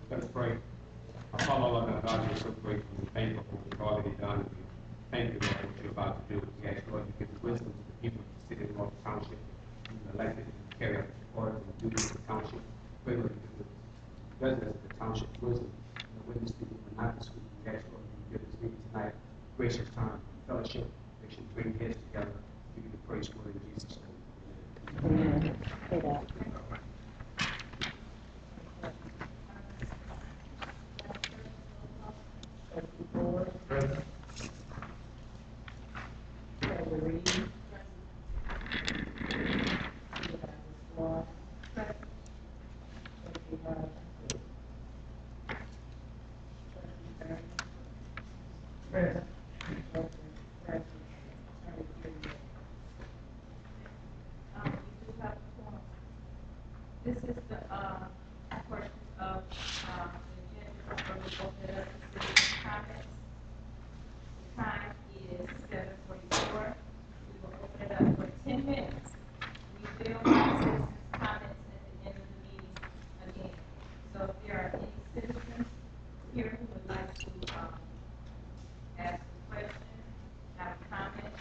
Let's pray. Our Father, Lord, our God, we're so grateful and thankful for what you've already done. We thank you, Lord, for what you're about to do. We ask, Lord, you give wisdom to the people of the city of North Township, who are elected to carry out the orders and duties of the township. Pray, Lord, you give the residents of the township wisdom and the witness to you, and not to speak. We ask, Lord, you give this meeting tonight gracious time for fellowship. Make sure you bring heads together. Give you the praise, Lord, in Jesus' name. Amen. Amen. This is the portion of the agenda where we open it up to citizen comments. The time is 7:44. We will open it up for 10 minutes. We will have citizens' comments at the end of the meeting again. So if there are any citizens here who would like to ask a question, have a comment,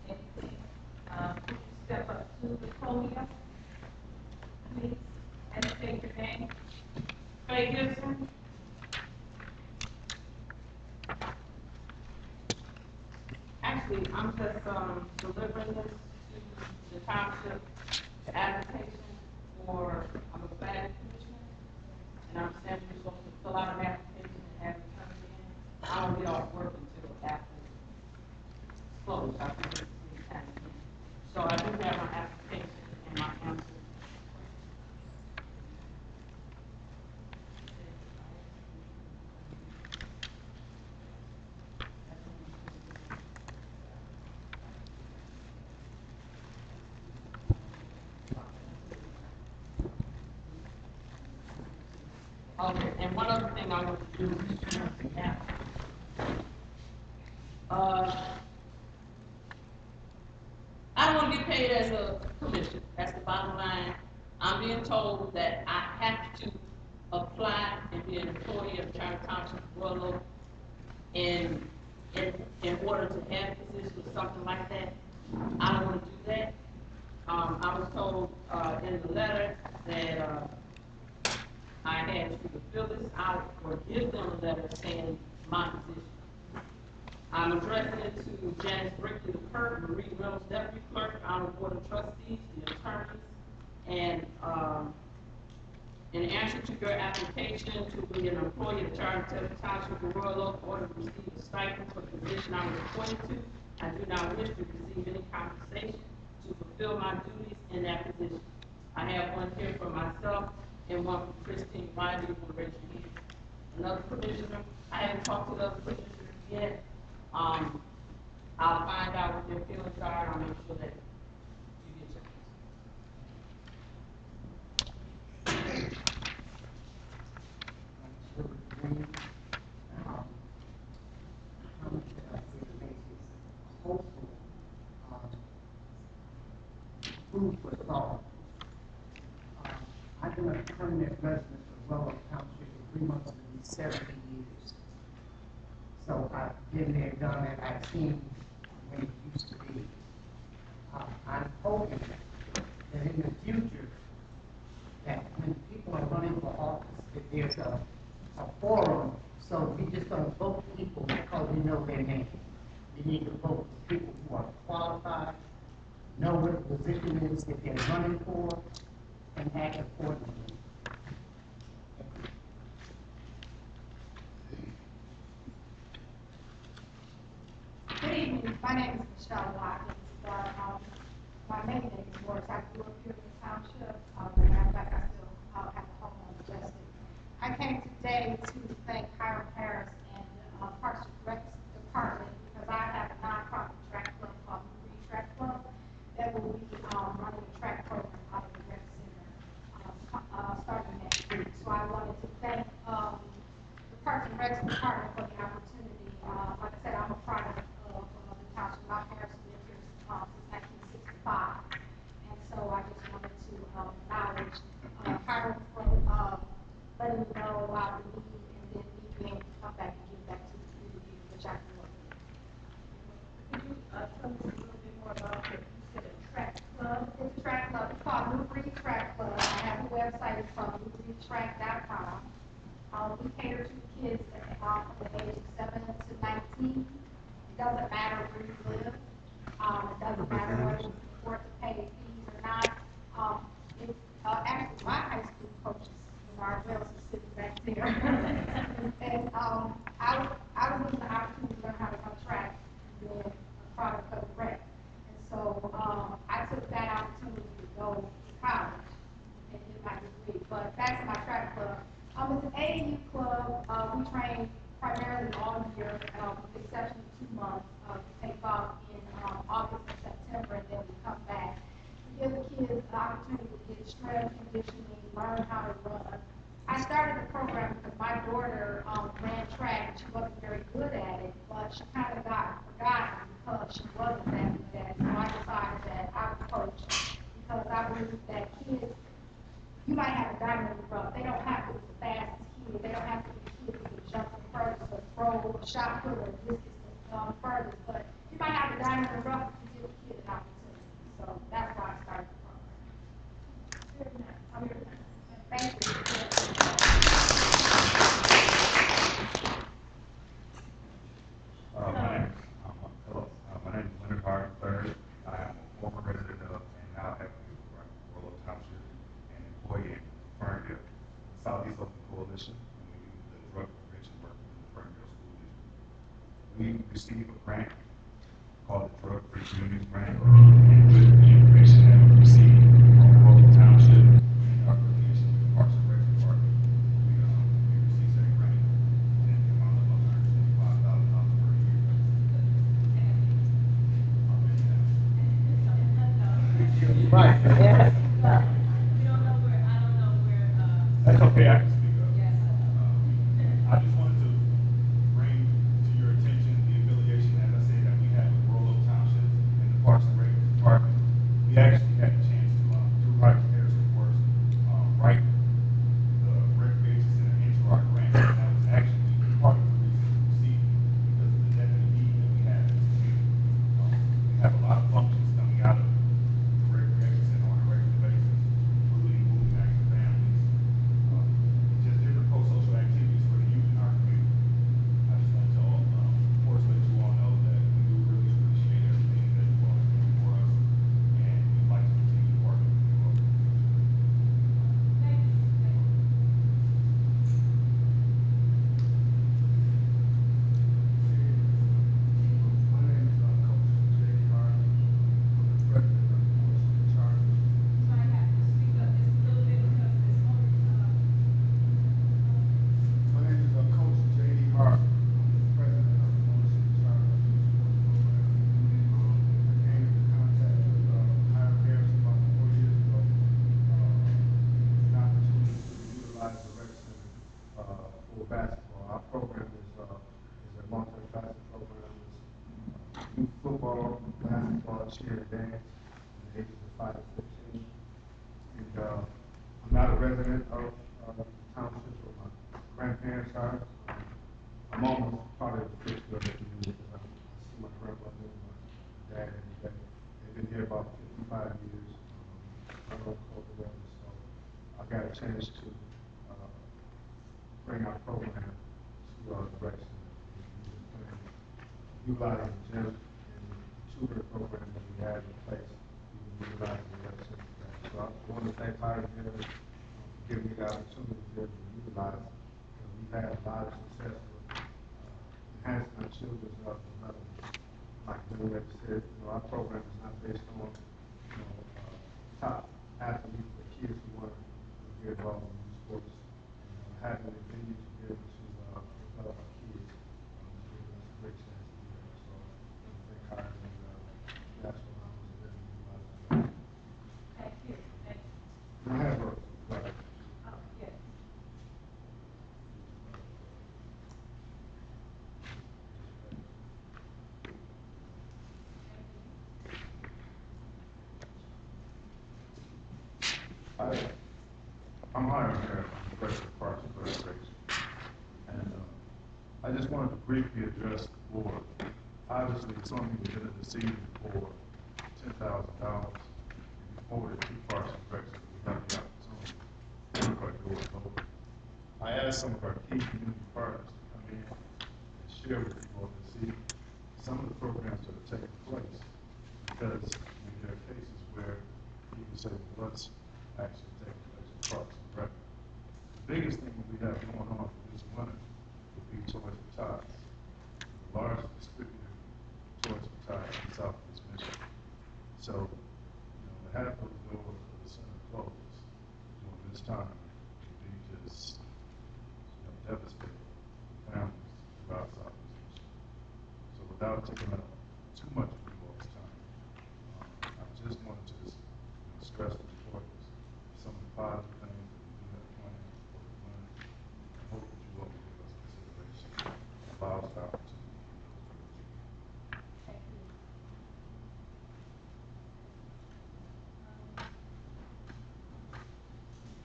anything, would you step up to the podium, please? And state your name. Faye Gibson. Actually, I'm just delivering this to the township, the application for, I'm a planning commissioner, and I'm saying we're supposed to fill out an application and have it turned in. I don't get off work until after it's closed. I can get it turned in. So I do have my application and my answer. Okay, and one other thing I want to do is now. I don't want to get paid as a commission. That's the bottom line. I'm being told that I have to apply and be an employee of Charter Township, Royal, in order to have a position or something like that. I don't want to do that. I was told in the letter that I had to fill this out or give them a letter saying my position. I'm addressing it to Janice Brickley, the clerk, Marie Reynolds, deputy clerk, on the board of trustees, the attorneys, and in answer to your application to be an employee of Charter Township of Royal Oak, order to receive a stipend for the position I was appointed to, I do not wish to receive any compensation to fulfill my duties in that position. I have one here for myself and one for Christine Wiley. You want to raise your hand. Another commissioner, I haven't talked to the other commissioners yet. I'll find out what their feelings are, and I'll make sure that you get your food for thought. I've been a permanent resident of Royal Township for 3 months and 70 years. So I've been there, done it, I've seen when it used to be. I'm hoping that in the future, that when people are running for office, that there's a forum, so we just don't vote people because we know their name. We need to vote for people who are qualified, know what the position is that they're running for, and act accordingly. Good evening. My name is Michelle Watkins. My main name is Morris. I grew up here in the township. As a matter of fact, I still have a home on Majestic. I came today to thank Hiram Harris and the Parks and Rec Department because I have a nonprofit track club called the Free Track Club that will be running a track program out of the rec center starting next week. So I wanted to thank the Parks and Rec Department for the opportunity. Like I said, I'm a product of the township tell us a little bit more about your, you said a track club? It's a track club. It's called New Breed Track Club. I have a website. It's called newbreedtrack.com. We cater to kids from the age of 7 to 19. It doesn't matter where you live. It doesn't matter whether you can afford to pay fees or not. It's actually my high school coaches, our girls are sitting back there. And I was given the opportunity to learn how to run track and then a product of the rec. And so I took that opportunity to go to college and get my degree. But back to my track club. It's an AAU club. We train primarily all year, with the exception of 2 months. We take off in August and September, and then we come back to give the kids the opportunity to get strength, conditioning, learn how to run. I started the program because my daughter ran track and she wasn't very good at it, but she kind of got forgotten because she wasn't that good at it. So I decided that I would coach because I believe that kids, you might have a diamond in the rough. They don't have to be the fastest kid. They don't have to be the kid who can jump the furthest or throw a shot put or distance the furthest. But you might have a diamond in the rough if you give the kid an opportunity. So that's why I started the program. Very nice. I'm very nice. Thank you. My name is Leonard Hart III. I am a former resident of and now advocate for Royal Township and employee in Ferndale, the Southeast Oakland Coalition, and we do the drug prevention work in the Ferndale School District. We received a grant called the Drug Free Communities Grant, and with the information that we received from Royal Township and our affiliation with the Parks and Rec Department, we received that grant and the amount of $125,000 per year. Right. Yeah. That's okay, I can speak up. I just wanted to bring to your attention the affiliation, as I said, that we have with Royal Township and the Parks and Rec Department. We actually had a chance to, through Roger Harrison, of course, write the recreation center into our grant. And that was actually part of the reason we received it, because of the definite need that we have in this community. We have a lot of functions coming out of the recreation center on a regular basis, including moving back to families, just different pro-social activities for the youth in our community. I just want to, of course, let you all know that we do really appreciate everything that you all are doing for us, and we'd like to continue to work with you all. My name is Coach J.D. Hart. I'm the president of the Board of Chargers. So I have to speak up just a little bit because it's only, My name is Coach J.D. Hart. I'm the president of the Board of Chargers Youth Sports Program. I came into contact with Hiram Harris about 4 years ago. An opportunity to utilize the rec center for basketball. Our program is a multi-facet program. It's youth football, basketball, cheer, and dance from the ages of 5 to 15. And I'm not a resident of the township, but my grandparents are. I'm almost part of the picture of the community because I see my grandmother and my dad every day. They've been here about 55 years. I don't call the weather, so I got a chance to bring our program to the rec center. We just plan to utilize the gym and the tutor program that we have in place. We can utilize the rec center for that. So I want to thank Hiram Harris for giving me the opportunity to be able to utilize it. We've had a lot of success with enhancing our children's development. Like Juliet said, our program is not based on top athletes, but kids who want to get involved in youth sports. And having the venue to be able to develop our kids is giving us a great chance to do that. So I want to thank Hiram and that's what I was able to utilize the rest. thank you. Thank you. And I have a right. Yes. I'm Hiram Harris, I'm the president of Parks and Recreation. And I just wanted to briefly address the board. Obviously, some people did it this evening for $10,000. Before the two parks and recs, we have the opportunity to work our doors open. I asked some of our key community partners to come in and share with you all this evening some of the programs that are taking place. Because there are cases where people say, well, what's actually taking place in parks and rec? The biggest thing that we have going on for this winter would be Toys for Tots, the largest distributor of Toys for Tots in Southeast Michigan. So, to have those doors of the center closed during this time would be just, devastating for families throughout Southeast Michigan. So without taking up too much of you all's time, I just wanted to stress the importance of some of the positive things that we do have planned for the winter. I hope that you all will give us consideration, allow us the opportunity to do those things. Thank you.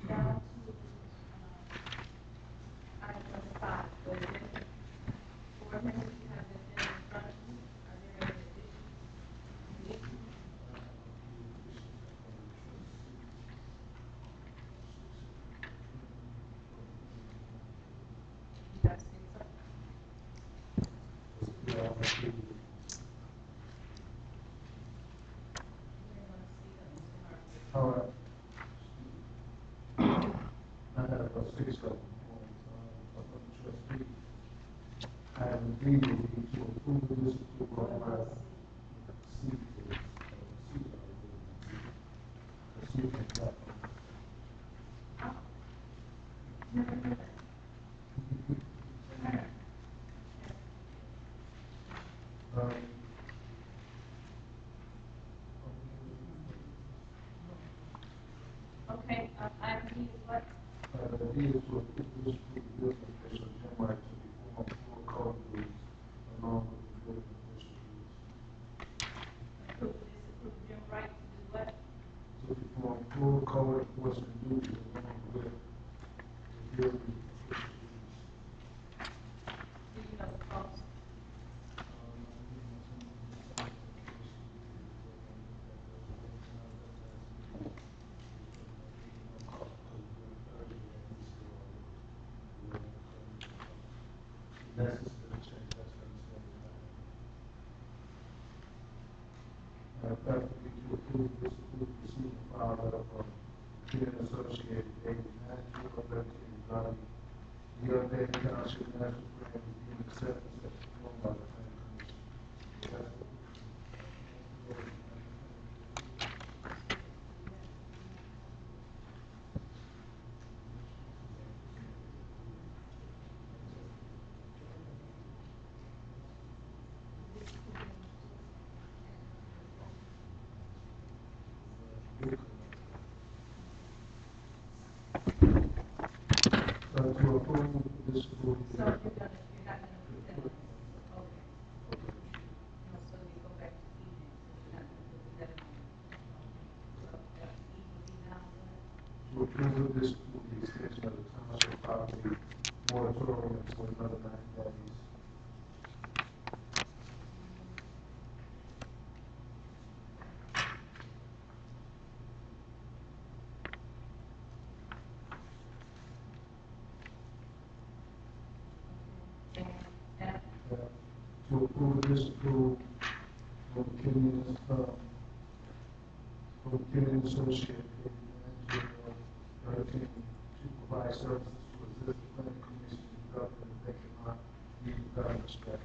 Down to, item number 5, the agenda. Board members, you have the agenda in front of you. Are there any additions? You guys think so? All right. I have a six of them from the trustees. Item D will be to approve this approval. C is, C is platform. Okay, item D is what? D is to approve this approval building official Jim Wright to perform full code rules along with the building official rules. Disapprove Jim Wright to do what? To perform full code enforcement duties along with the building official rules. Do you know the cost? Necessary change, that's preferably to approve this approve receive and file letter from Ken Associated dated 9/12/13 regarding the updated township master plan review and acceptance as performed by the planning commission. To approve this approve. So you're not gonna put that on, okay. No, so you go back to E then, since you're not gonna put that on. So that E will be now what? To approve this approve the extension of the township property moratorium to another 90 days. And F, To approve this approve for McKinney, Associated, 13, to provide services to assist the planning commission in developing the vacant lot redevelopment strategy.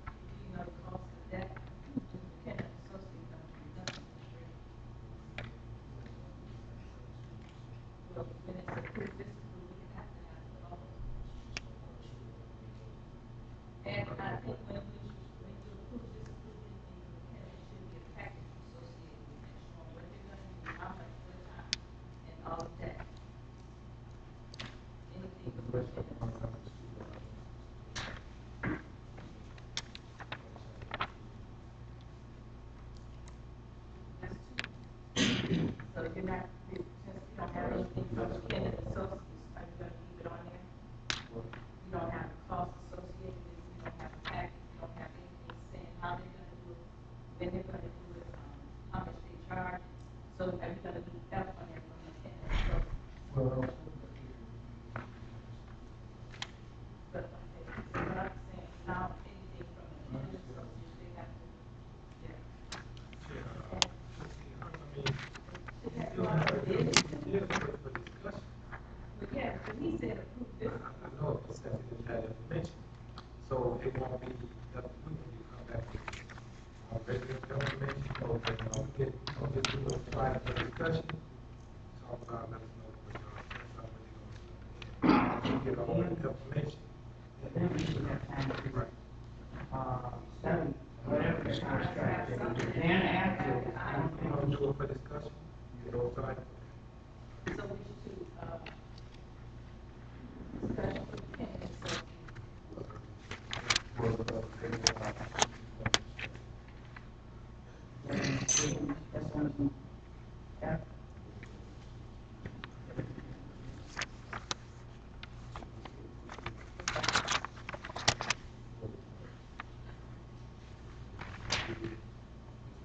do you know the cost of that? McKenna Associates don't do nothing for free. Well, when it's approved, this approved, we have to have the cost. And I think when you approve this approve anything for McKenna, it should be a package associated with that, showing what they're gonna do, how much, what time, and all of that. Anything The for rest of them McKenna. are not That's two. So you're not, since you don't have anything from McKenna Associates, are you gonna leave it on there? You don't have the cost associated it won't be nothing new when you come back with regular information. Okay, don't get too excited for discussion. Talk about, let us know what y'all think about what you're gonna do. Get all the information. And then we should have time to, Right. study whatever the contract is. Then after, I don't You want to think. do it for discussion? You know, time. So we should, discussion with Ken, so That's one, yeah.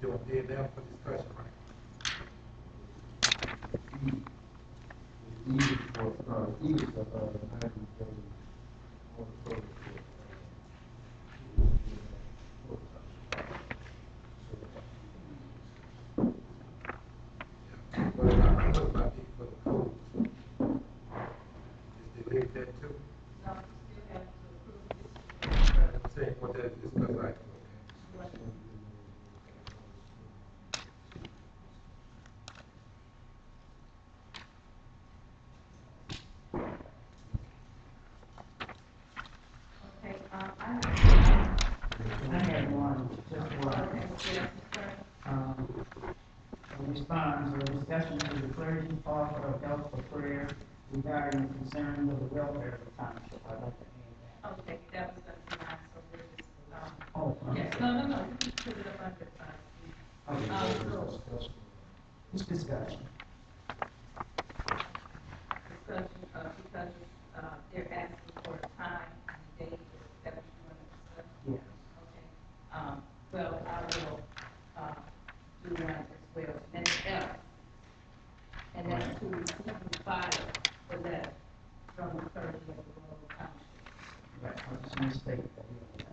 You're doing now for discussion, right? What about these for the codes? Is they leave that too? no, we still have to approve this. I'm saying what that discuss like, okay? Okay, I had one, just one. okay, yes, sir. A response or discussion to the clergy call for adults for prayer regarding concerns of the welfare of the township. I'd like to add that. Okay, that was gonna be mine, so we're just, Oh, yes, no, you can put it up under, so, This discussion. discussion, because, they're asking for a time and a date, is that what you want to discuss? Yes. Okay, well, I will, do one as well, and it's F. And that's to receive and file for that from the clergy of the Royal Township. Right, I just want to state that. Yeah.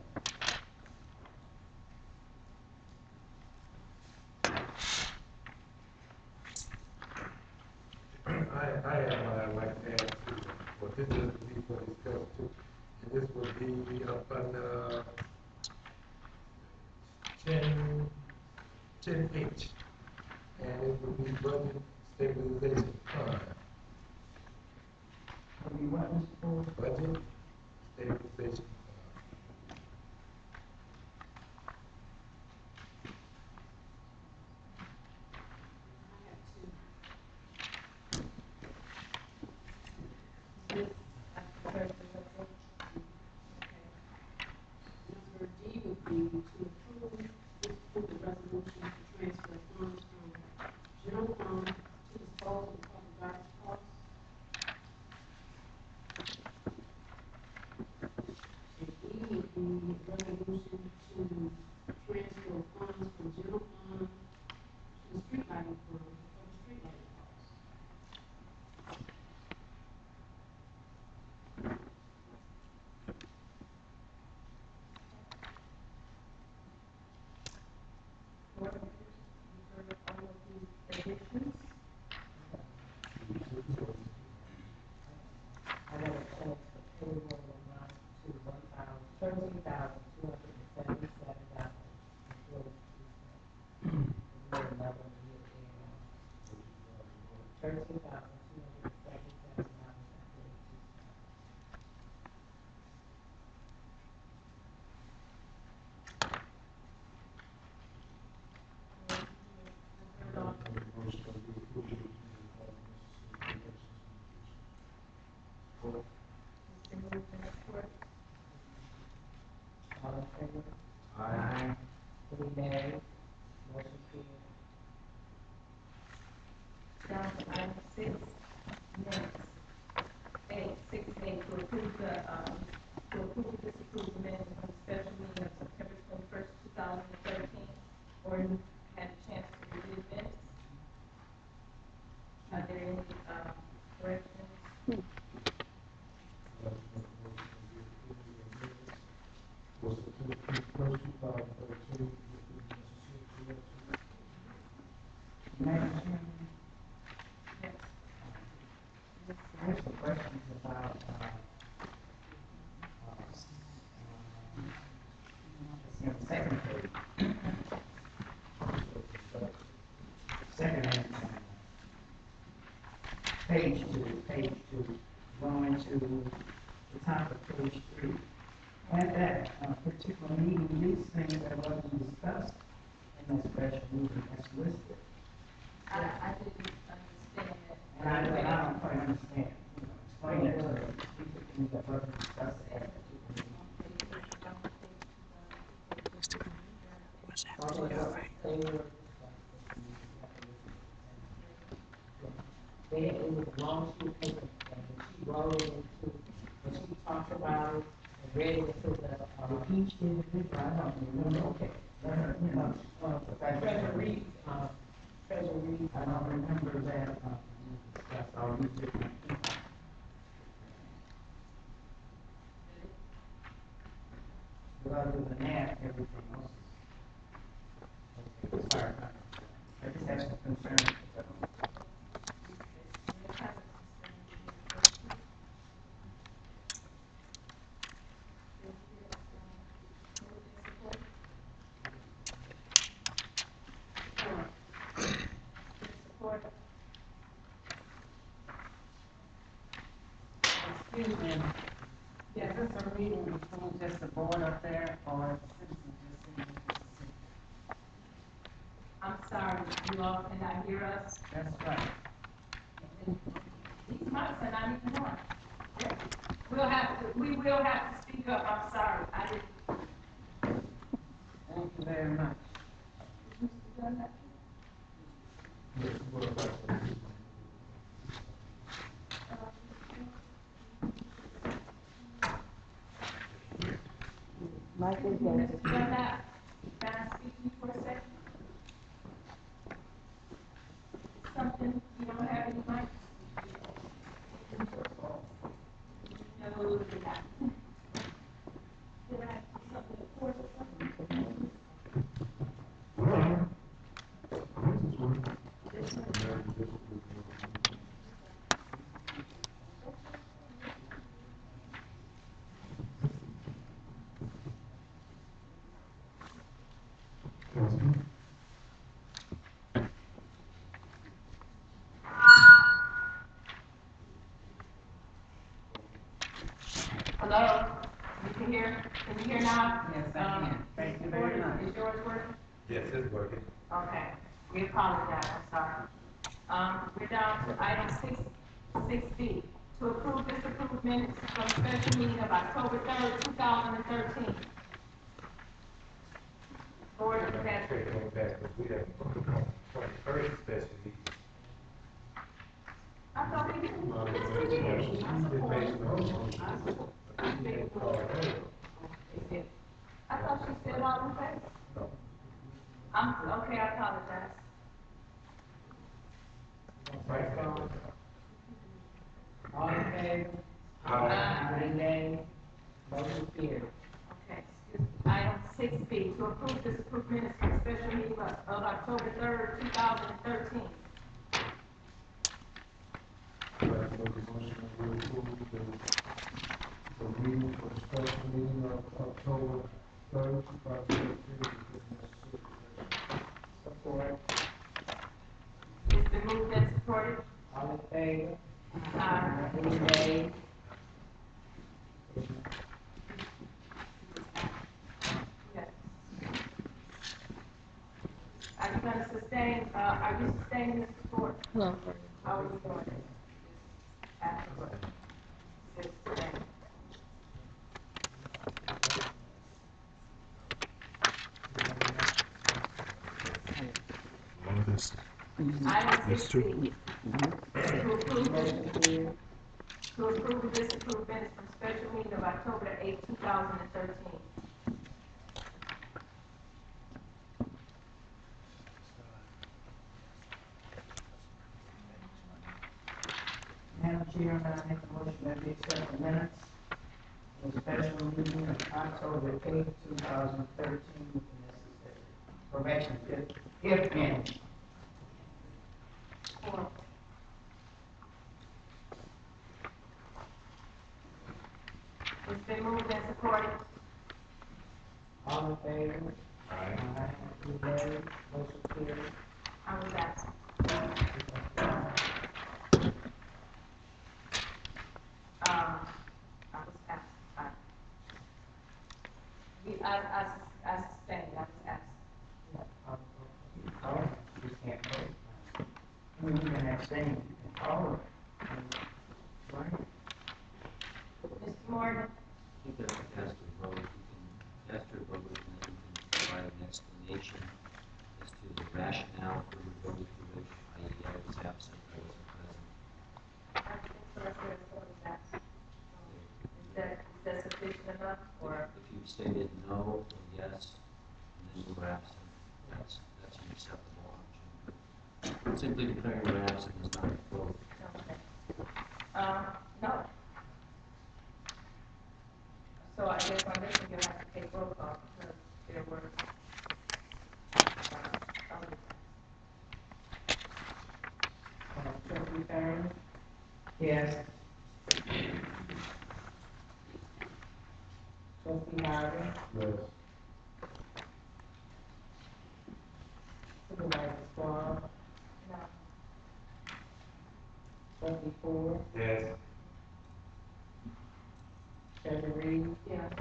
I have what I'd like to add to, well, this is before discussed too, and this would be up on, 10H, and it would be budget stabilization fund. Have you what, Mr. Ford? Budget stabilization fund. This, I prefer to look at. Number D would be to approve, disapprove the resolution to transfer funds from general fund to dispose of public garbage costs. And E would be resolution to transfer funds from general fund to the street lighting fund for the street lighting costs. Board members, you've heard all of the additions. I want to change the payroll amount to $13,277. The word level year end. $13,277.42. You've heard all, it's been moved and supported. All in favor? Aye. Any nays? Motion carries. Down to item 6, minutes. 6A, to approve the, to approve or disapprove the minutes from the special meeting of September 21st, 2013, or you had a chance to review minutes. Are there any, corrections? Was September 21st, 2013, Madam Chairman, Yes. I have some questions about, second page. Second and page two, going to the top of page three. At that particular meeting, these things that wasn't discussed in that special meeting that's listed. I didn't understand that. And I don't quite understand, explain that to me. These are things that wasn't discussed at that particular meeting. It was a long sheet of paper, and she wrote it into, and she talked about it, and read it to each individual, I don't remember, okay. Treasury, I don't remember that, discussed all these different things. But other than that, everything else is, okay, as far as I just have some concerns. Excuse me, is this a meeting between just the board up there, or the citizens just sitting in the city? I'm sorry, you all cannot hear us. That's right. These mics are not even on. We will have to speak up, I'm sorry, I didn't. Thank you very much. Mr. Dunlap, can I speak to you for a second? Something, you don't have any mics? No, you're not. Did I do something important or something? Hello, you can hear now? Yes, I can. Thank you very much. Is yours working? Yes, it's working. Okay, we apologize, I'm sorry. We're down to item 6B, to approve, disapprove minutes from special meeting of October 3rd, 2013. Board of Education. Go back, because we have, first special meeting. I thought we didn't. Yes, we did. I support. I thought she said all in favor. Okay, I apologize. All in favor? Aye. Nay? Motion carried. Okay, item 6B, to approve, disapprove minutes from special meeting of October 3rd, 2013. I'd like to make a motion to approve the meeting for the special meeting of October 3rd, 2013, with necessary. Support. It's been moved and supported. All in favor? Aye. Any nay? Yes. Are you gonna sustain, are you sustaining this support? No. How are you doing it? Afterward. Says sustain. Item 6C. To approve, to approve or disapprove minutes from special meeting of October 8th, 2013. Madam Chairman, I make a motion that we accept the minutes of the special meeting of October 8th, 2013, with the necessary corrections, if any. It's been moved and supported. All in favor? Aye. Any nays? Motion carries. I was absent. I was absent. I sustained, I was absent. Oh, you can't vote. I mean, you can abstain, you can call it. Right? Mr. Morgan? You can cast your vote, you can cast your vote, and then you can provide an explanation as to the rationale for your vote if you wish, i.e. I was absent, I wasn't present. I think so, I said I was absent. Is that sufficient enough, or? If you stated no or yes, and then you were absent, that's an acceptable option. But simply declaring you're absent is not a vote. Okay. No. So I guess on this one, you'll have to take roll call, because there were, other. Trustee Farron? Yes. Trustee Harvey? Yes. Supervisor Strong? No. Trustee Ford? Yes. Trustee Reed? Yes.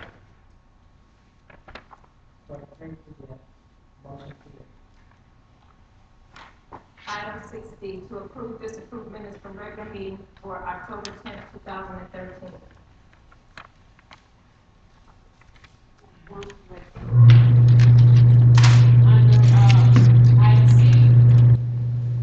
Trustee Prince, yes. Motion carries. Item 6D, to approve, disapprove minutes from regular meeting for October 10th, 2013. Item C,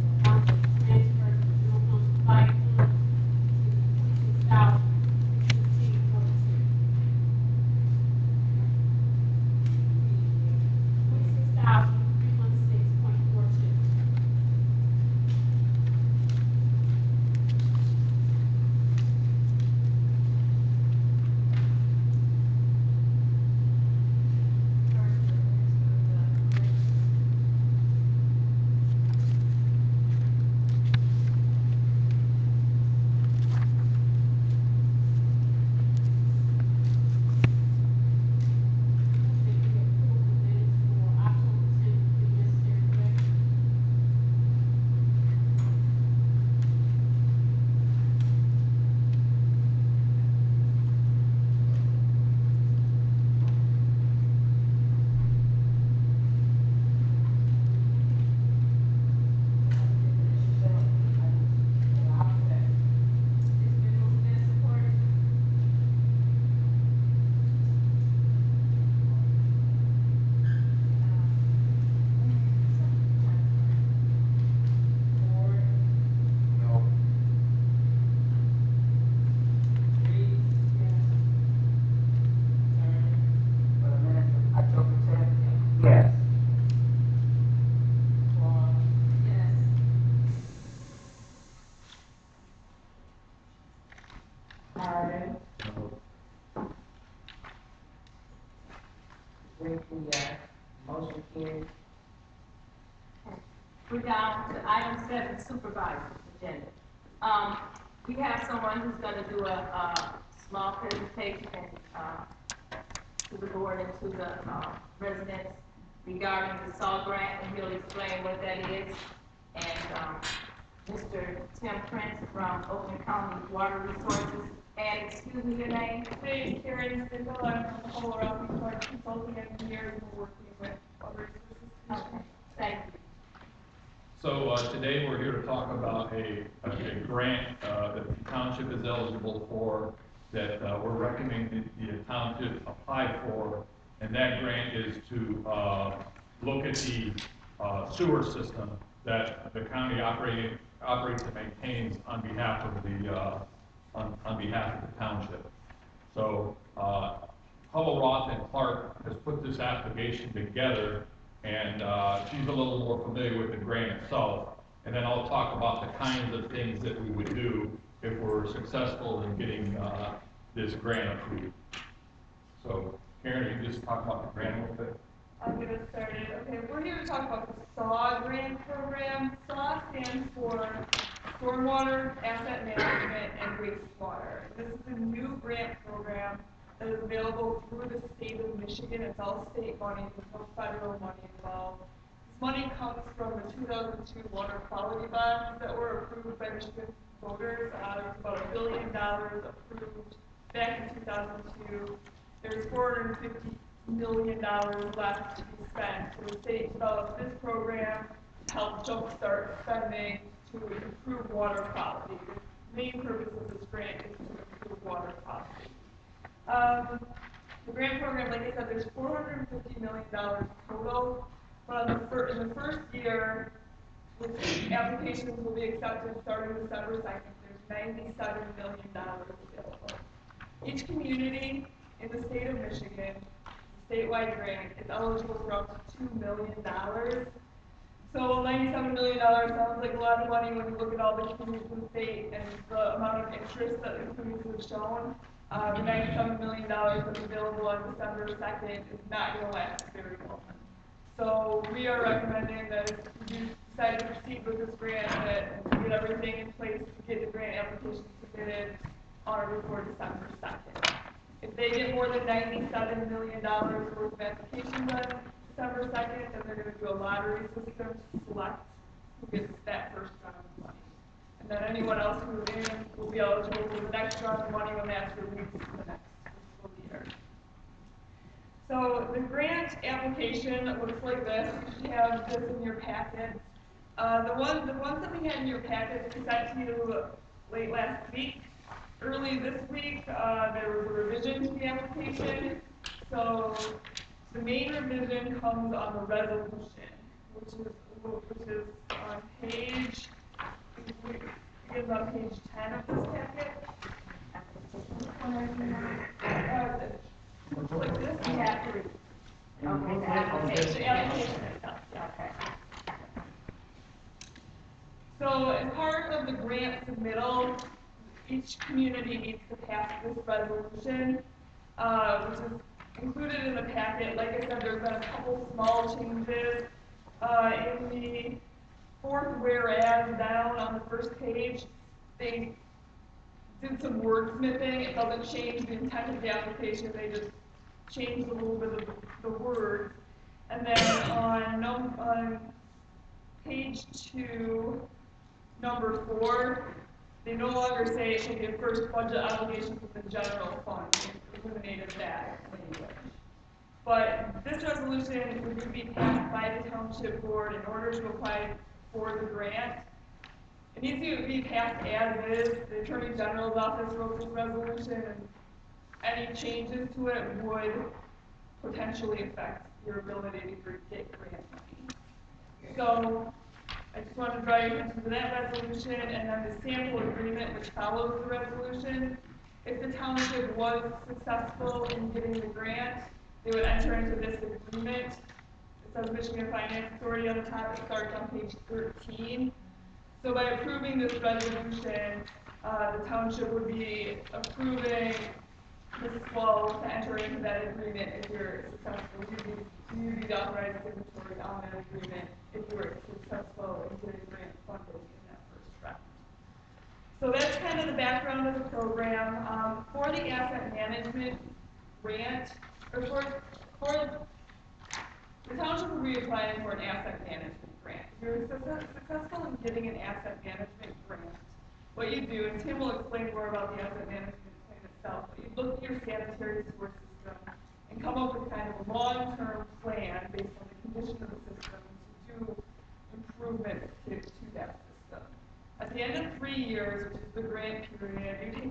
want to transfer the general fund fire fund to 26,016.42. 26,316.42. No. For the minutes of October 10th? Yes. Yes. Harden? No. Ricky, yes. Motion carries. We're down to item 7, supervisor's agenda. We have someone who's gonna do a small presentation and, to the board and to the, residents regarding the SAW grant, and he'll explain what that is. And, Mr. Tim Prince from Oakland County Water Resources, and excuse me, your name? Hey, Karen Spindle, I'm from Colorado Resource Consulting Engineers, and we're working with Water Resources Commission. Okay, thank you. So today we're here to talk about a grant that the township is eligible for, that we're recommending the township apply for, and that grant is to look at the sewer system that the county operates and maintains on behalf of the on behalf of the township. So Hubble Roth and Clark has put this application together, and she's a little more familiar with the grant itself. And then I'll talk about the kinds of things that we would do if we're successful in getting this grant approved. So Karen, you just talk about the grant a little bit. I'll get us started. Okay, we're here to talk about the SAW grant program. SAW stands for Stormwater Asset Management and Wastewater. This is a new grant program that is available through the state of Michigan. It's all state money, there's no federal money involved. This money comes from the 2002 water quality bonds that were approved by Michigan voters. There's about $1 billion approved back in 2002. There's $450 million left to be spent. So the state developed this program to help jumpstart spending to improve water quality. The main purpose of this grant is to improve water quality. The grant program, like I said, there's $450 million total. But in the first year, applications will be accepted starting December 2nd. There's $97 million available. Each community in the state of Michigan, statewide grant, is eligible for up to $2 million. So $97 million sounds like a lot of money when you look at all the communities in the state and the amount of interest that the communities have shown. The $97 million that's available on December 2nd is not going to last very long. So we are recommending that if you decide to proceed with this grant, that you get everything in place to get the grant application submitted on or before December 2nd. If they get more than $97 million worth of applications on December 2nd, then they're going to do a lottery system to select who gets that first round of money. And then anyone else who will be eligible for the next round of money when that's released in the next fiscal year. So the grant application looks like this. You have this in your packet. The ones that we had in your packet we sent to you late last week. Early this week, there was a revision to the application. So the main revision comes on the resolution, which is on page. It is on page 10 of this packet. Like this. Yeah. Okay, The application itself. Okay. So as part of the grant submittal, each community needs to pass this resolution, which is included in the packet. Like I said, there's been a couple small changes. In the fourth whereas down on the first page, they did some wordsmithing. It doesn't change the intent of the application. They just changed a little bit of the words. And then on page 2, number 4, they no longer say it should be a first budget obligation from the general fund. They eliminated that language. But this resolution would be passed by the township board in order to apply for the grant. It needs to be passed as is. The Attorney General's office wrote this resolution, and any changes to it would potentially affect your ability to get grant money. So I just want to draw your attention to that resolution and then the sample agreement which follows the resolution. If the township was successful in getting the grant, they would enter into this agreement. It says Michigan Finance Authority on the top. It starts on page 13. So by approving this resolution, the township would be approving Mrs. Swallow to enter into that agreement if you're successful. You'd be the authorized signatory on that agreement if you were successful in getting grant funding in that first round. So that's kind of the background of the program. For the asset management grant, or for the township will be applying for an asset management grant. If you're successful in getting an asset management grant, what you do, and Tim will explain more about the asset management plan itself, but you look at your sanitary sewer system and come up with kind of a long-term plan based on the condition of the system to do improvements to that system. At the end of 3 years, which is the grant period,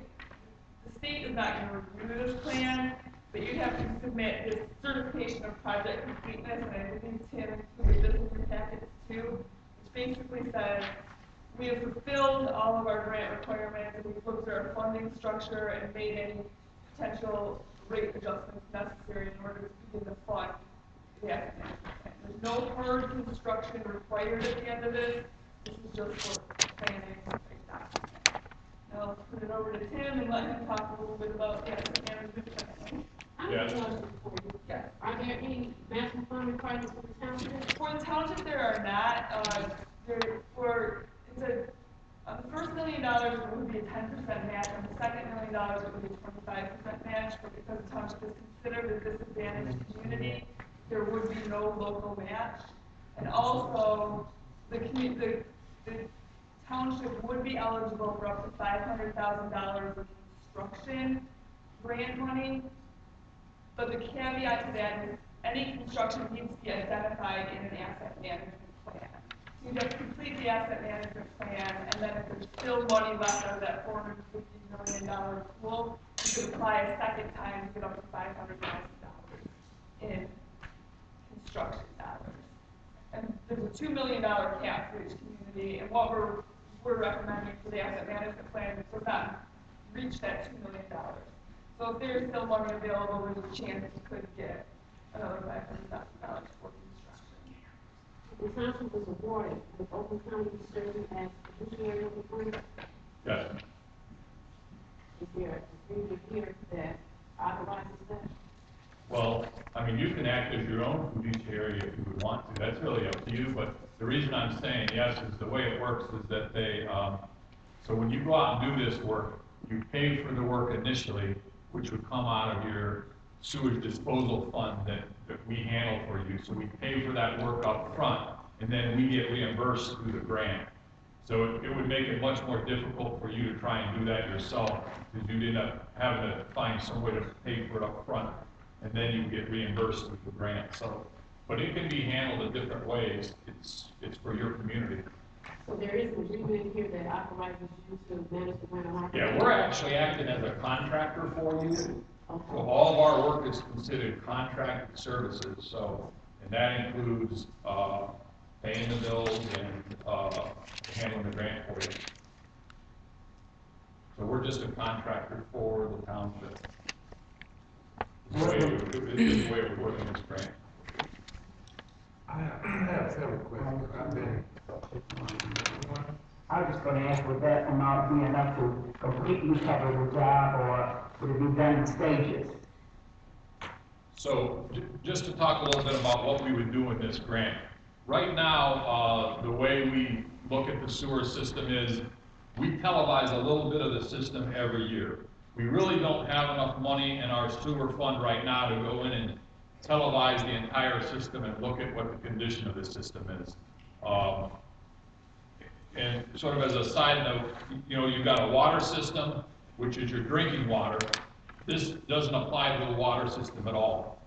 the state is not going to review this plan, but you'd have to submit this certification of project completeness, and I believe Tim included this in your packets too, which basically says we have fulfilled all of our grant requirements, and we've looked at our funding structure and made any potential rate adjustments necessary in order to begin to fund the asset management plan. There's no hard construction required at the end of this. This is just for planning and document. Now I'll put it over to Tim and let him talk a little bit about the asset management plan. I have a question for you. Yes. Are there any maximum fund requirements for the township? For the township, there are not. It's The first $1 million would be a 10% match, and the second $1 million would be a 25% match, but because the township is considered a disadvantaged community, there would be no local match. And also, the township would be eligible for up to $500,000 of construction grant money, but the caveat to that is any construction needs to be identified in an asset management plan. So you have to complete the asset management plan, and then if there's still money left out of that $450 million pool, you could apply a second time to get up to $500,000 in construction dollars. And there's a $2 million cap for each community, and what we're recommending for the asset management plan is to not reach that $2 million. So if there's still money available, there's a chance you could get another $500,000 for construction. The township was awarded with Oakland County serving as fiduciary of the fund. Yes. Is there a agreement here that authorizes that? Well, I mean, you can act as your own fiduciary if you would want to. That's really up to you. But the reason I'm saying yes is the way it works is that they, so when you go out and do this work, you pay for the work initially, which would come out of your sewage disposal fund that we handle for you. So we pay for that work up front, and then we get reimbursed through the grant. So it would make it much more difficult for you to try and do that yourself, because you'd end up having to find some way to pay for it up front, and then you get reimbursed with the grant. So, but it can be handled in different ways. It's for your community. So there is an agreement here that authorizes you to manage the grant. Yeah, we're actually acting as a contractor for you. Okay. So all of our work is considered contracted services. So, and that includes paying the bills and handling the grant for you. So we're just a contractor for the township. This is the way we're working this grant. I have several questions. I was just gonna ask, would that amount be enough to completely cover the job, or would it be done in stages? So just to talk a little bit about what we would do in this grant. Right now, the way we look at the sewer system is we televise a little bit of the system every year. We really don't have enough money in our sewer fund right now to go in and televise the entire system and look at what the condition of the system is. And sort of as a side note, you know, you've got a water system, which is your drinking water. This doesn't apply to the water system at all.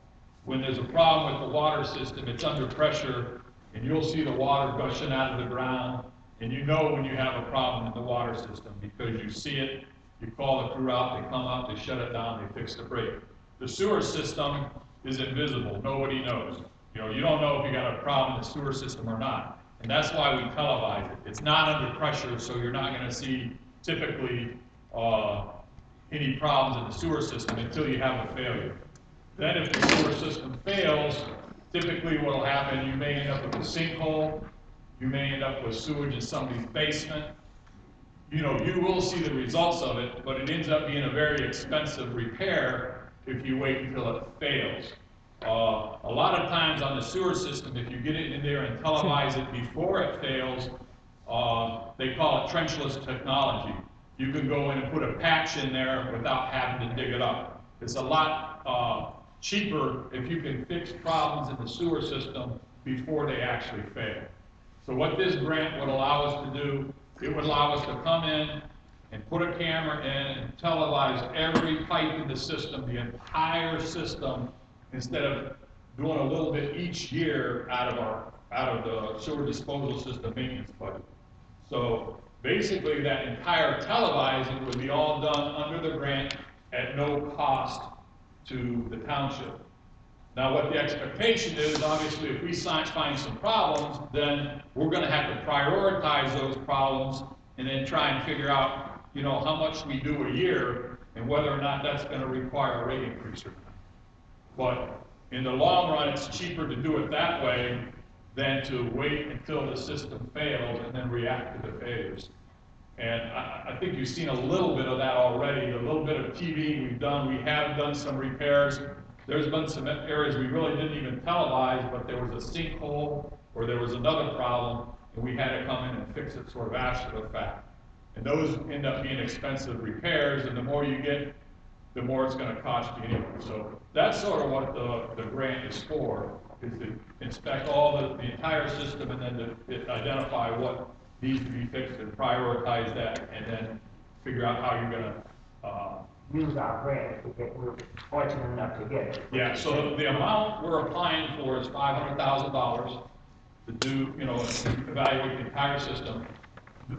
When there's a problem with the water system, it's under pressure, and you'll see the water gushing out of the ground, and you know when you have a problem in the water system because you see it, you call the crew out, they come out, they shut it down, they fix the break. The sewer system is invisible, nobody knows. You know, you don't know if you got a problem in the sewer system or not. And that's why we televise it. It's not under pressure, so you're not going to see typically any problems in the sewer system until you have a failure. Then if the sewer system fails, typically what will happen, you may end up with a sinkhole, you may end up with sewage in somebody's basement. You know, you will see the results of it, but it ends up being a very expensive repair if you wait until it fails. A lot of times on the sewer system, if you get it in there and televise it before it fails, they call it trenchless technology. You can go in and put a patch in there without having to dig it up. It's a lot cheaper if you can fix problems in the sewer system before they actually fail. So what this grant would allow us to do, it would allow us to come in and put a camera in and televise every pipe in the system, the entire system, instead of doing a little bit each year out of the sewer disposal system maintenance budget. So basically that entire televising would be all done under the grant at no cost to the township. Now what the expectation is, obviously if we find some problems, then we're going to have to prioritize those problems and then try and figure out, you know, how much we do a year and whether or not that's going to require a rate increase or not. But in the long run, it's cheaper to do it that way than to wait until the system fails and then react to the failures. And I think you've seen a little bit of that already, a little bit of TV we've done. We have done some repairs. There's been some areas we really didn't even televise, but there was a sinkhole or there was another problem, and we had to come in and fix it sort of after the fact. And those end up being expensive repairs, and the more you get, the more it's gonna cost you anyway. So that's sort of what the grant is for, is to inspect all the entire system and then to identify what needs to be fixed and prioritize that, and then figure out how you're gonna, Use our grant if we're fortunate enough to get it. yeah, so the amount we're applying for is $500,000 to do, evaluate the entire system.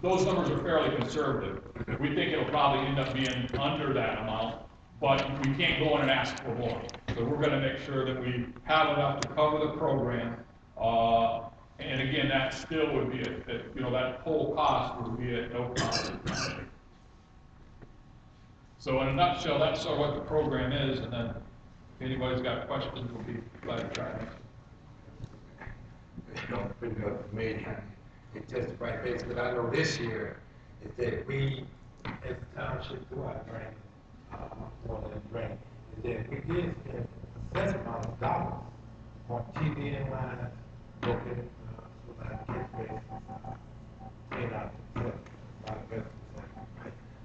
Those numbers are fairly conservative. We think it'll probably end up being under that amount, but we can't go in and ask for more. So we're gonna make sure that we have enough to cover the program. And again, that still would be, that whole cost would be at no cost to the township. So in a nutshell, that's sort of what the program is, and then if anybody's got questions, we'll be glad to try to answer. Pretty much for me, it just right there, but I know this year, is that we, as a township, do our grant, more than a grant, is that we did spend a set amount of dollars on TV and lines, located, so that kids race, clean out, a lot of residents.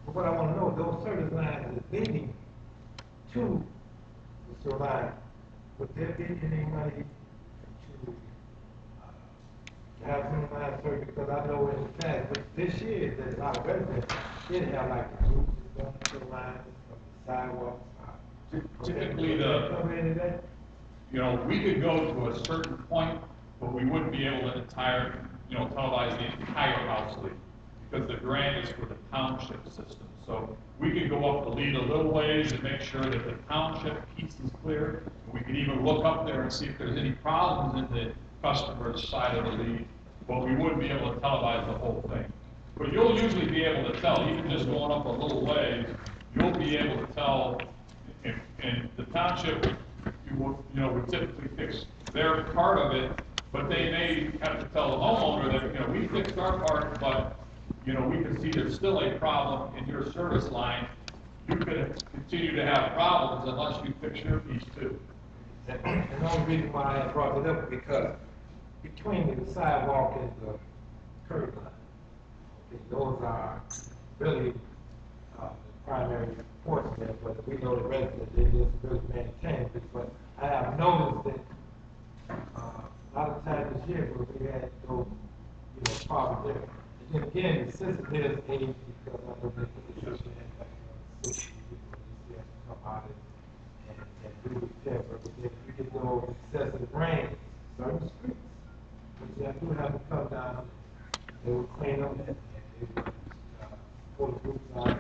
But what I wanna know, those service lines is leading to the sewer line, would there be any money to have some line service? Because I know in the past, but this year, there's a lot of residents did have like the roofs going to the lines, the sidewalks. Typically, cover any of that? We could go to a certain point, but we wouldn't be able to televise the entire house leak, because the grant is for the township system. So we could go up the lead a little ways and make sure that the township piece is clear. We could even look up there and see if there's any problems in the customer's side of the lead, but we wouldn't be able to televise the whole thing. But you'll usually be able to tell, even just going up a little ways, you'll be able to tell, and the township, would typically fix their part of it, but they may have to tell the homeowner that, we fixed our part, but, we can see there's still a problem in your service line. You could continue to have problems unless you fix your piece too. And the only reason why I brought it up, because between the sidewalk and the curb line, okay, those are really, the primary portion there, but we know the residents, they just really maintain it. But I have noticed that, a lot of times this year, where we had those, problems there. And then again, the system is aged, because I know that the construction has like, 60 people, they have to come out and do repair, but if you get those excessive rain, certain streets, which you do have to come down, they will clean them and they will, pull the roofs out or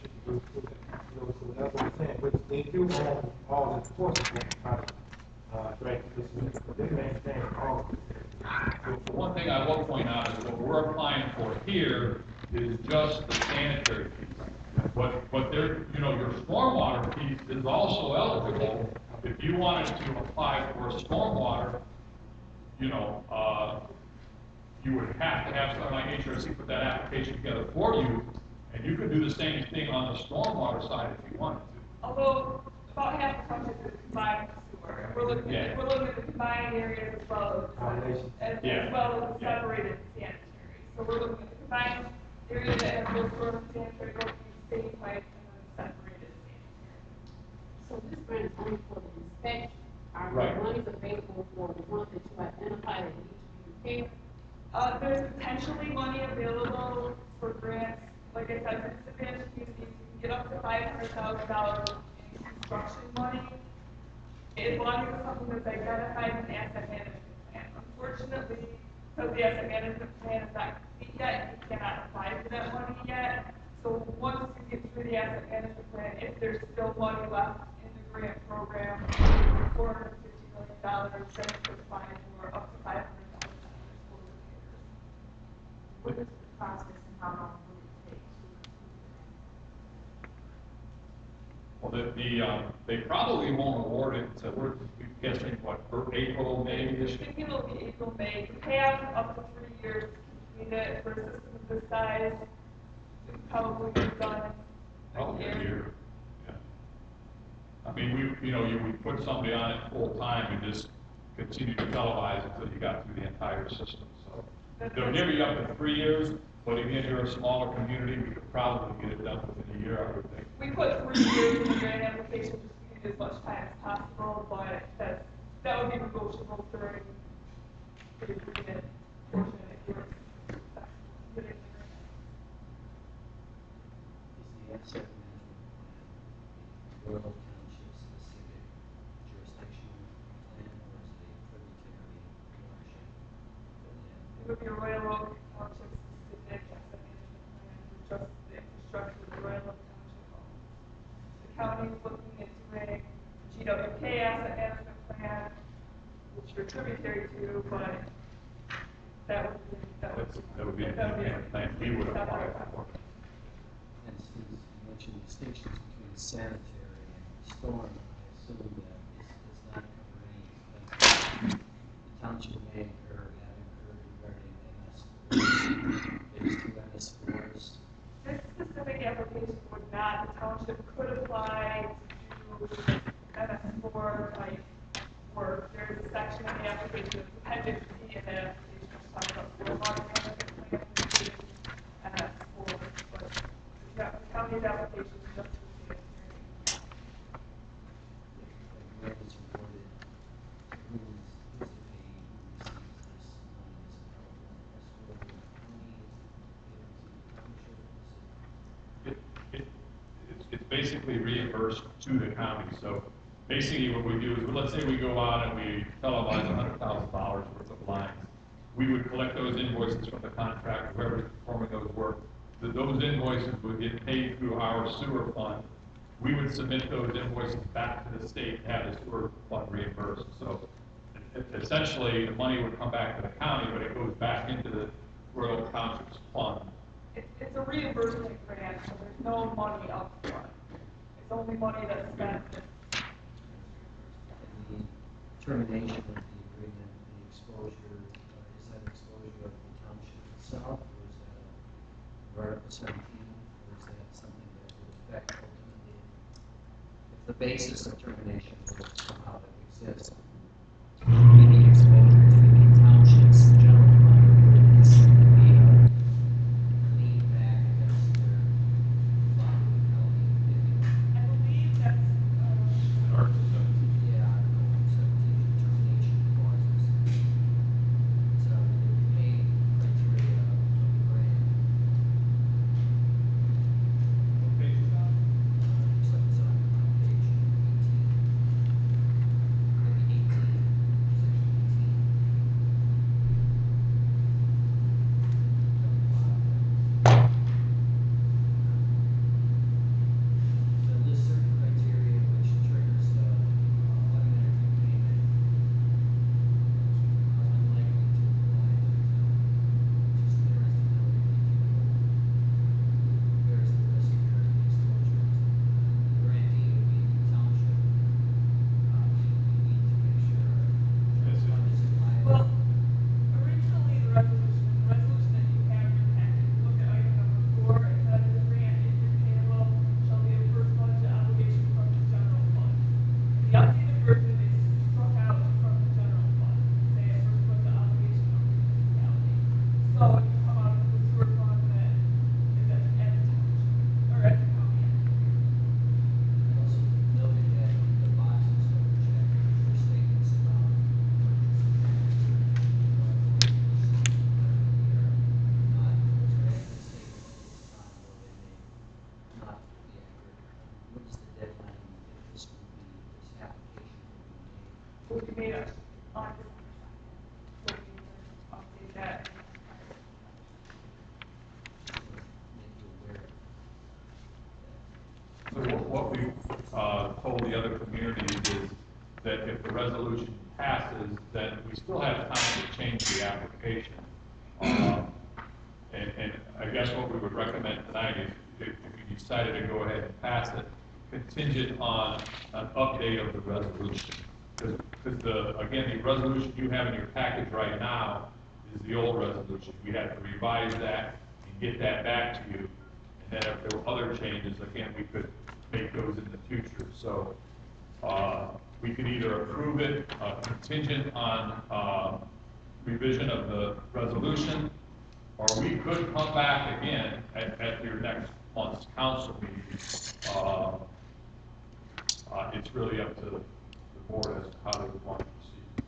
chip the roof through that. So that's what I'm saying, which they do own all the enforcement about, direct this, but they maintain all of it. The one thing I will point out is what we're applying for here is just the sanitary piece. But there, your stormwater piece is also eligible. If you wanted to apply for stormwater, you would have to have something like HRC put that application together for you, and you could do the same thing on the stormwater side if you wanted to. Although about half the country is combined sewer, we're looking at the combined areas as well as the separated sanitary. So we're looking at the combined area that has both storm and sanitary going to the same pipe, and then the separated sanitary. So this grant is only for the inspection. Are Right. the monies available for the ones that you identified that need to be repaired? There's potentially money available for grants. Like I said, for disadvantaged communities, you can get up to $500,000 in construction money, as long as it's something that's identified in the asset management plan. Unfortunately, because the asset management plan is not complete yet, you cannot apply for that money yet. So once you get through the asset management plan, if there's still money left in the grant program, $450 million, then you could apply for up to $500,000 for repairs. What is the process and how long will it take to? Well, they probably won't award it until we're guessing, for April, May this year? I think it'll be April, May. You have up to 3 years to complete it. For a system of this size, it's probably be done in Probably a a year. year, yeah. I mean, you would put somebody on it full time and just continue to televise until you got through the entire system, so. They'll give you up to 3 years, But again, you're a smaller community, we could probably get it done within a year, I would think. We put 3 years in the grant application just to give you as much time as possible, but that would be negotiable during the agreement portion if you were successful in getting the grant. Is the asset management plan a Royal Township specific jurisdictional plan, or is it a tributary watershed plan? It would be a Royal Oak Township specific asset management plan for just the infrastructure of the Royal Oak Township owns. The county is looking at doing GWK asset management plan, which you're tributary to, but that would be a plan we would apply for. And since you mentioned distinctions between sanitary and storm, I assume that this does not cover any expenses the township may incur, have incurred regarding MS4s. This specific application would not, the township could apply to do MS4 type work. There is a section in the application, appendix C in the application, which talks about stormwater management plan, including MS4, but the county's application is just for sanitary. If a grant is awarded, who's it paid, who receives this money? Is it held in escrow in the county? Is it given to the township? It's basically reimbursed to the county. So basically what we do is, let's say we go out and we televise $100,000 worth of lines. We would collect those invoices from the contractor, whoever's performing those work. Those invoices would get paid through our sewer fund. We would submit those invoices back to the state and have the sewer fund reimbursed. So essentially, the money would come back to the county, but it goes back into the Royal Township's fund. It's a reimbursement grant, so there's no money up front. It's only money that's spent. And the termination of the agreement, the exposure, is that exposure of the township itself, or is that Article 17, or is that something that would affect ultimately, if the basis of termination will somehow exist, any exposure to the township's general fund is simply lean back against their bond I believe that's, Article 17. yeah, Article 17 termination clauses. So the pay criteria of the grant, What page is that? looks like it's on page 18. Maybe 18, section 18. So lists certain criteria which triggers automatic repayment are unlikely to apply to the town. Just interested to know if you who bears the risk here, the exposure. The grantee would be the township. You need to make sure the fund isn't well, liable. originally the resolution that you have in your packet, if you look at item number 4, it says the grant, if repayable, shall be a first budget obligation from the general fund. The updated version is struck out from the general fund, say a first budget obligation of the municipality. So it can come out of the sewer fund that is at the township, or at the county. I also noted that in the boxes that were checked, there were statements about emergency manager, not, those are accurate statements at this time, or they may not be accurate. What is the deadline if this would be, this application would be made? Will be made on December 2nd. So we need to update that. Just to make you aware of that. So what we told the other communities is that if the resolution passes, then we still have time to change the application. And I guess what we would recommend tonight is if you decided to go ahead and pass it, contingent on an update of the resolution. Because again, the resolution you have in your package right now is the old resolution. We have to revise that and get that back to you. And then if there were other changes, again, we could make those in the future. So we could either approve it contingent on revision of the resolution, or we could come back again at your next month's council meeting. It's really up to the board as to how they would want to proceed.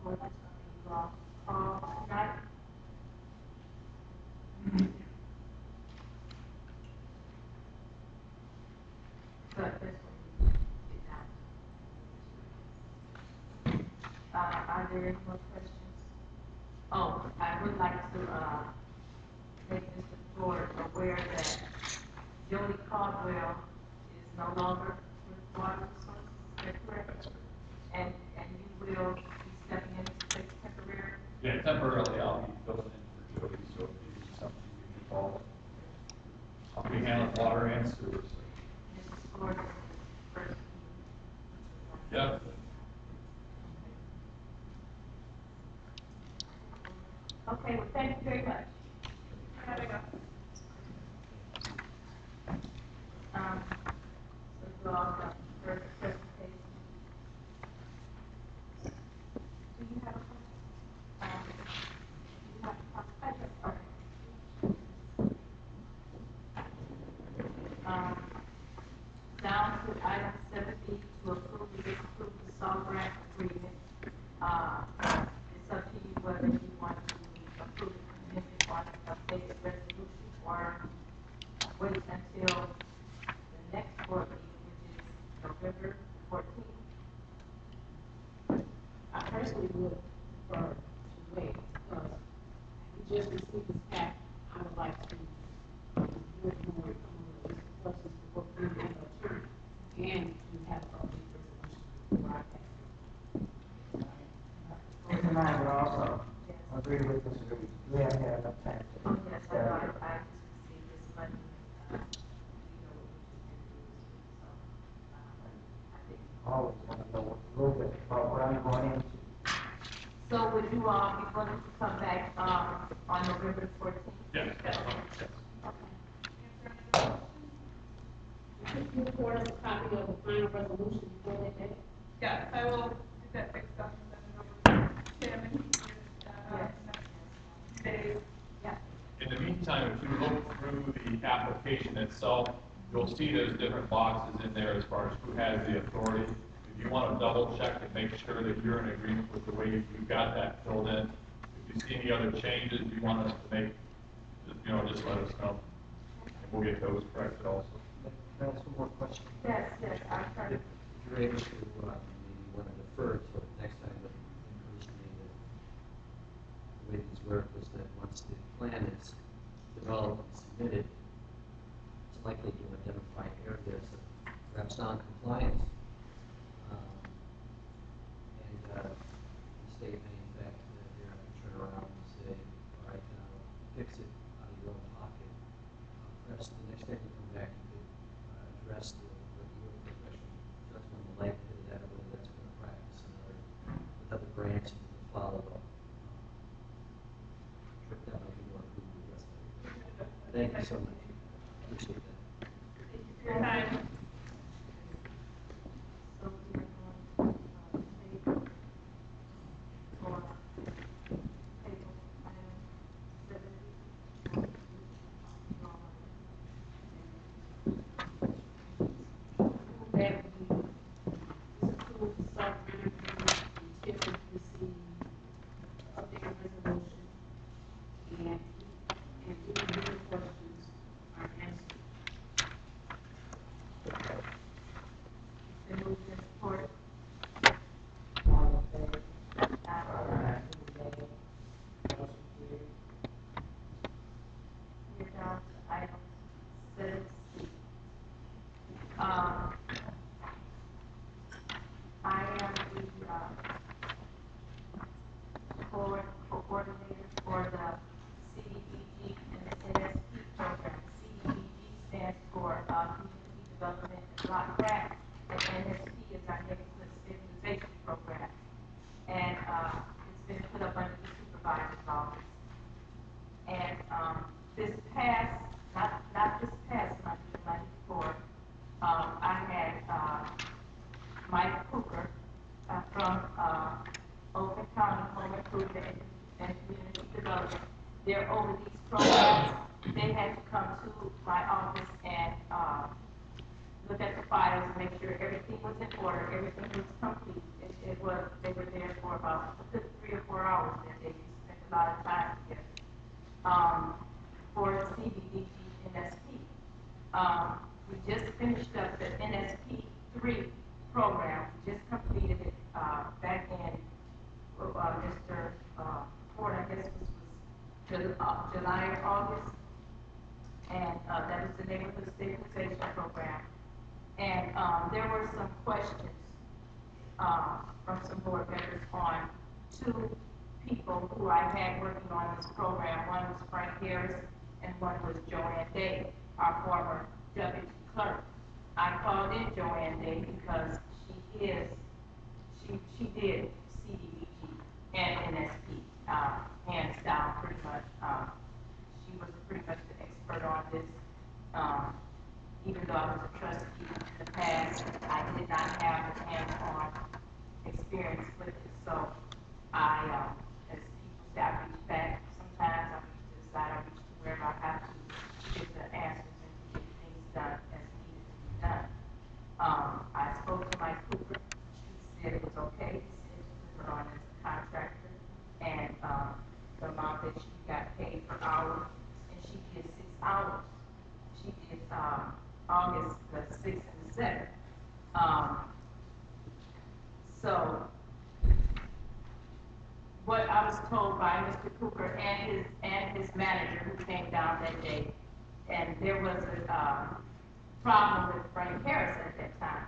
Or that's something you all call tonight. But this one, get down. Are there any more questions? Oh, I would like to, make Mr. Ford aware that Jody Caldwell is no longer with Water Resources, is that correct? That's correct. And you will be stepping into place temporarily? Yeah, temporarily I'll be filling in for Jody, so if you need something you get involved. I'll be handling water and sewer. So. Mrs. Ford is the first. Yep. Okay, well, thank you very much. Gotta go. So you all have further presentation. Do you have a question? Do you have a question? Okay. Down to item 7B, to approve or disapprove the salt grant agreement. It's up to you whether you want to approve it contingent on an updated resolution or wait until the next board meeting, which is November 14th. I personally would prefer to wait, because we just received this pack. I would like to, hear more, come on, list of questions before we bring in the attorney, and to have a public resolution before I pass it. And I would also agree with Mr. Reed. We have had enough time to. Oh, yes, I know, I just received this money, and, you know, what we should do this week, so, I think. Always want to know a little bit about what I'm going into. So would you all be willing to come back, on November 14th? Yes. Could you report us a copy of the final resolution before that day? Yes, I will get that fixed up and send it over to Tim, and he can get it, next few days. Yeah. In the meantime, if you look through the application itself, you'll see there's different boxes in there as far as who has the authority. If you want to double check and make sure that you're in agreement with the way you've got that filled in, if you see any other changes you want us to make, just let us know. And we'll get those corrected also. Can I ask one more question? Yes, I'm trying If to. you're able to, maybe want to defer till next time, but it occurs to me that the way these work was that once the plan is developed and submitted, it's likely to identify areas of perhaps non-compliance. The state may in fact thereafter turn around and say, all right, now fix it out of your own pocket. Perhaps the next time you come back, you could address what your professional judgment on the likelihood of that, or whether that's been a practice in other branches of the follow-up. Trip that might be more prudent the rest of it. Thank you so much. Appreciate that. Thank you for your time. So we are going to, table or table item 7B. That we disapprove the salt grant agreement until we receive updated resolution, and any legal questions are answered. Then moved and supported. All in favor? Aye. Any nay? Motion carried. We're down to item 7C. I am the coordinator for the CDBG and the NSP program. CDBG stands for Community Development and Block Grant, and NSP is our Neighborhood Stabilization Program. And it's been put up under the supervisor's office. And this past, not this past month, the month before, I had Mike Cooper from Oak improvement and community development. They're over these programs. They had to come to my office and, look at the files, make sure everything was in order, everything was complete. It was, they were there for about a good 3 or 4 hours that day. We spent a lot of time together. For CBDG NSP. We just finished up the NSP 3 program. We just completed it, back in, Mr. Ford, I guess this was July or August. And, that was the neighborhood stabilization program. And, there were some questions, from some board members on 2 people who I had working on this program. One was Frank Harris and one was Joanne Day, our former deputy clerk. I called in Joanne Day because she did CDBG and NSP, hands down pretty much. She was pretty much the expert on this. Even though I was a trustee in the past, I did not have a hands-on experience with it. So I, as people say, I reach back. Sometimes I reach to the side, I reach to wherever I have to get the answers and to get things done as needed to be done. I spoke to Mike Cooper. He said it was okay. He said to put her on as a contractor, and the amount that she got paid per hour, and she did 6 hours. She did August the 6th and the 7th. So what I was told by Mr. Cooper and his manager who came down that day, and there was a problem with Frank Harris at that time.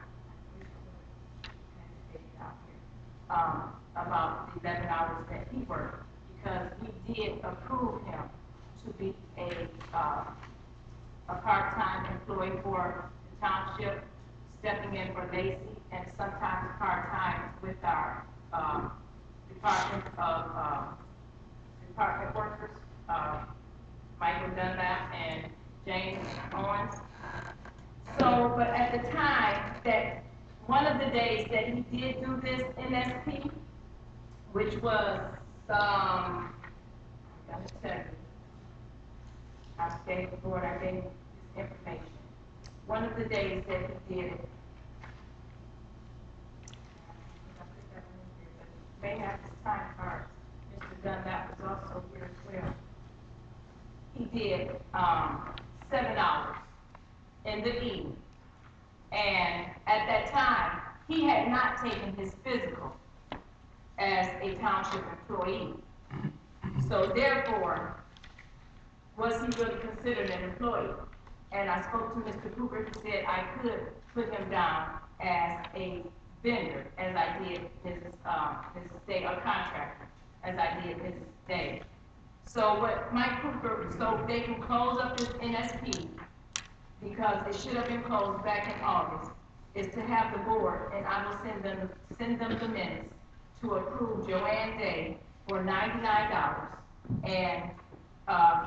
About the 11 hours that he worked, because we did approve him to be a part-time employee for the township, stepping in for Lacey, and sometimes part-time with our department workers, Michael Dunlap and James Owens. So, but at the time that one of the days that he did do this NSP, which was I'm gonna tell you, I gave the board, I gave this information. One of the days that he did it, may have his time card. Mr. Dunlap was also here as well. He did 7 hours in the evening. And at that time, he had not taken his physical as a township employee. So therefore, was he really considered an employee? And I spoke to Mr. Cooper. He said I could put him down as a vendor, as I did his day, a contractor, as I did his day. So what Mike Cooper, so they can close up this NSP, because it should have been closed back in August, is to have the board, and I will send them the minutes, to approve Joanne Day for $99 and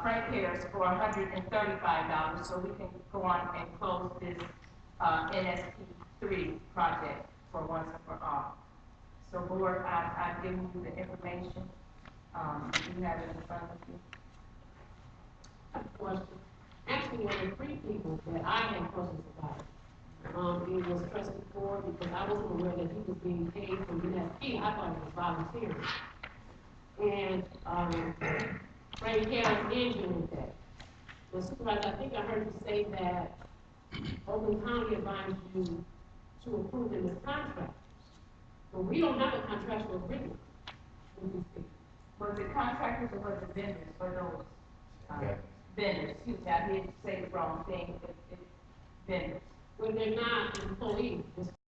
Frank Harris for $135, so we can go on and close this NSP 3 project for once and for all. So board, I've given you the information. You have it in front of you. Question. Actually, there were 3 people that I had questions about. It was trustee Ford, because I wasn't aware that he was being paid for NSP. I thought it was volunteering. And Frank Harris and June Day. The supervisor, I think I heard you say that Oakland County advised you to approve them as contractors. But we don't have a contractual agreement with these people. Was it contractors or was it vendors for those? Vendors, excuse me, I did say the wrong thing, vendors. When they're not employees,